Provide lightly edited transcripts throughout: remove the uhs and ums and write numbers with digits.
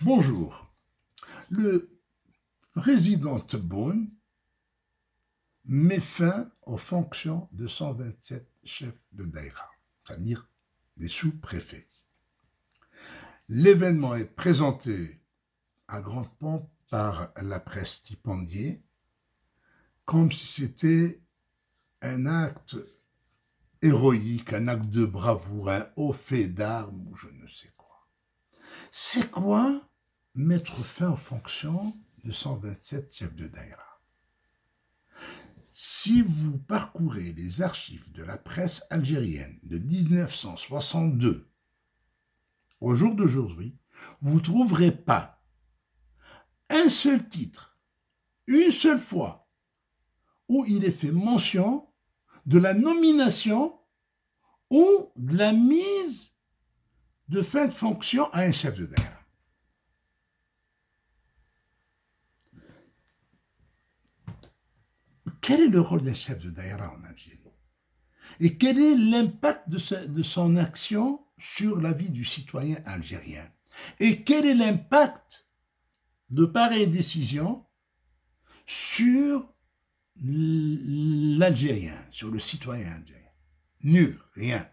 Bonjour. Le président Tebboune met fin aux fonctions de 127 chefs de daïra, c'est-à-dire des sous-préfets. L'événement est présenté à grande pompe par la presse stipendiée comme si c'était un acte héroïque, un acte de bravoure, un haut fait d'armes ou je ne sais quoi. C'est quoi mettre fin aux fonctions de 127 chefs de daïra? Si vous parcourez les archives de la presse algérienne de 1962 au jour d'aujourd'hui, vous ne trouverez pas un seul titre, une seule fois, où il est fait mention de la nomination ou de la mise de fin de fonction à un chef de daïra. Quel est le rôle d'un chef de daïra en Algérie? Et quel est l'impact de son action sur la vie du citoyen algérien? Et quel est l'impact de pareilles décisions sur l'Algérien, sur le citoyen algérien? Nul, rien.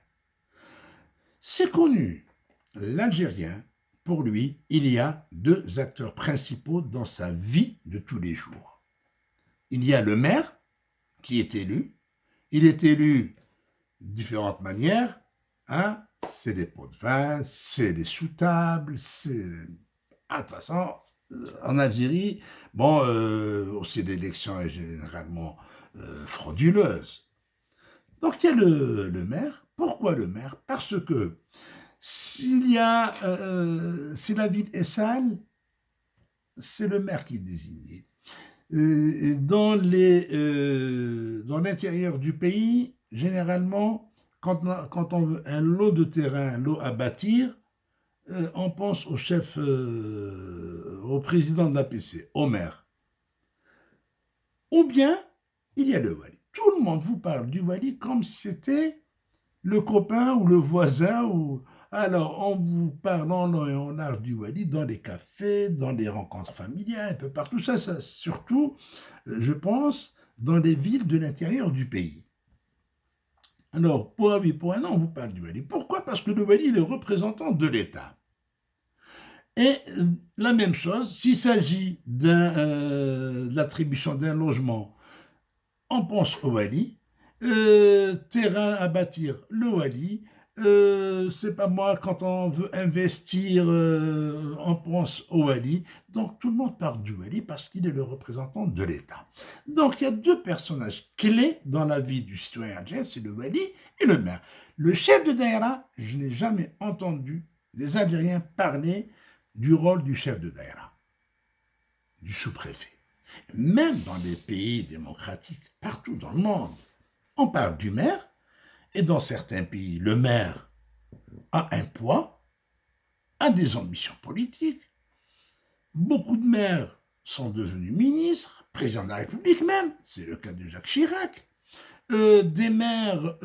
C'est connu. L'Algérien, pour lui, il y a deux acteurs principaux dans sa vie de tous les jours. Il y a le maire, qui est élu. Il est élu de différentes manières. Hein? C'est des pots de vin, c'est des sous-tables, c'est... Ah, de toute façon, en Algérie, bon, aussi l'élection est généralement frauduleuse. Donc il y a le maire. Pourquoi le maire? Parce que si la ville est sale, c'est le maire qui est désigné. Dans l'intérieur du pays, généralement, quand on veut un lot de terrain, un lot à bâtir, on pense au chef, au président de l'APC, au maire. Ou bien, il y a le wali. Tout le monde vous parle du wali comme si c'était le copain ou le voisin. Alors, on vous parle en long et en large du wali dans les cafés, dans les rencontres familiales, un peu partout. Ça surtout, je pense, dans les villes de l'intérieur du pays. Alors, pour un oui, pour un an, on vous parle du wali. Pourquoi? Parce que le wali est le représentant de l'État. Et la même chose, s'il s'agit de l'attribution d'un logement, on pense au wali. Terrain à bâtir, le wali. C'est pas moi, quand on veut investir, on pense au wali. Donc tout le monde parle du wali parce qu'il est le représentant de l'État. Donc il y a deux personnages clés dans la vie du citoyen algérien, c'est le wali et le maire. Le chef de daïra, je n'ai jamais entendu les Algériens parler du rôle du chef de daïra, du sous-préfet. Même dans les pays démocratiques, partout dans le monde, on parle du maire, et dans certains pays, le maire a un poids, a des ambitions politiques. Beaucoup de maires sont devenus ministres, président de la République même, c'est le cas de Jacques Chirac. Des maires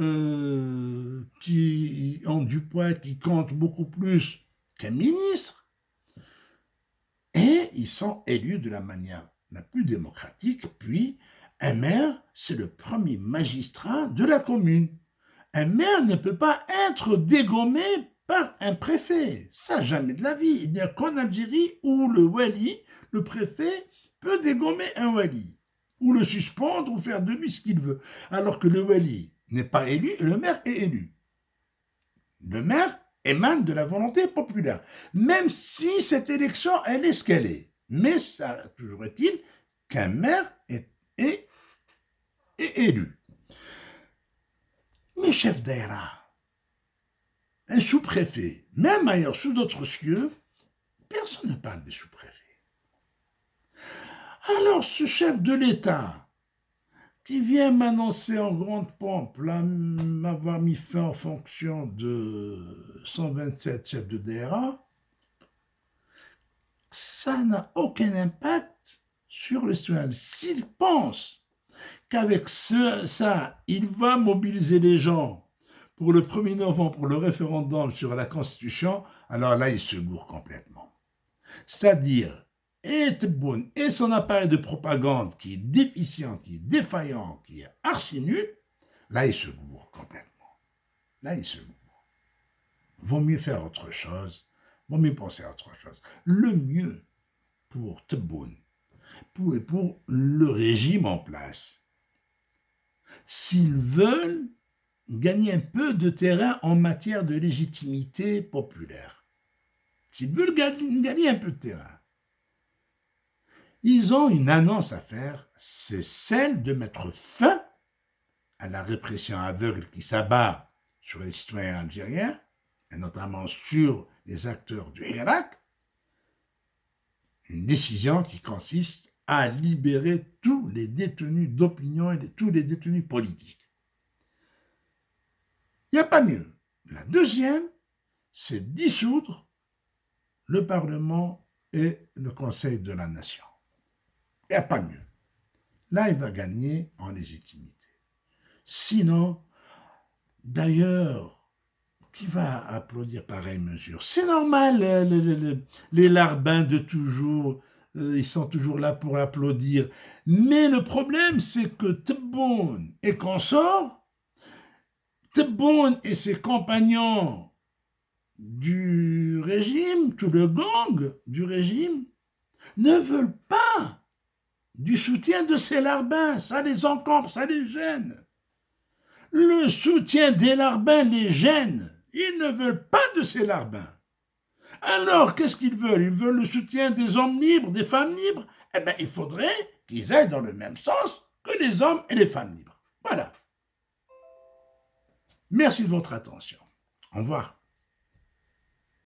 qui ont du poids, qui comptent beaucoup plus qu'un ministre, et ils sont élus de la manière la plus démocratique. Puis, un maire, c'est le premier magistrat de la commune. Un maire ne peut pas être dégommé par un préfet. Ça, jamais de la vie. Il n'y a qu'en Algérie où le wali, le préfet, peut dégommer un wali, ou le suspendre, ou faire de lui ce qu'il veut. Alors que le wali n'est pas élu et le maire est élu. Le maire émane de la volonté populaire, même si cette élection, elle est ce qu'elle est. Mais ça, toujours est-il qu'un maire est élu. Mais chef daïra, un sous-préfet, même ailleurs, sous d'autres cieux, personne ne parle des sous-préfets. Alors ce chef de l'État, qui vient m'annoncer en grande pompe m'avoir mis fin en fonction de 127 chefs de daïra, ça n'a aucun impact sur les citoyens. S'il pense qu'avec ça, il va mobiliser les gens pour le 1er novembre, pour le référendum sur la Constitution, alors là, il se gourre complètement. C'est-à-dire, et Tebboune et son appareil de propagande qui est déficient, qui est défaillant, qui est archi nul, là, il se bourre complètement. Là, il se bourre. Vaut mieux faire autre chose, vaut mieux penser à autre chose. Le mieux pour Tebboune, pour le régime en place, s'ils veulent gagner un peu de terrain en matière de légitimité populaire, s'ils veulent gagner un peu de terrain, ils ont une annonce à faire, c'est celle de mettre fin à la répression aveugle qui s'abat sur les citoyens algériens, et notamment sur les acteurs du Hirak, une décision qui consiste à libérer tous les détenus d'opinion et tous les détenus politiques. Il n'y a pas mieux. La deuxième, c'est dissoudre le Parlement et le Conseil de la Nation. Il n'y a pas mieux. Là, il va gagner en légitimité. Sinon, d'ailleurs, qui va applaudir pareille mesure? C'est normal, les larbins de toujours, ils sont toujours là pour applaudir. Mais le problème, c'est que Tebboune et consorts, Tebboune et ses compagnons du régime, tout le gang du régime, ne veulent pas du soutien de ces larbins. Ça les encombre, ça les gêne. Le soutien des larbins les gêne. Ils ne veulent pas de ces larbins. Alors, qu'est-ce qu'ils veulent? Ils veulent le soutien des hommes libres, des femmes libres. Eh bien, il faudrait qu'ils aillent dans le même sens que les hommes et les femmes libres. Voilà. Merci de votre attention. Au revoir.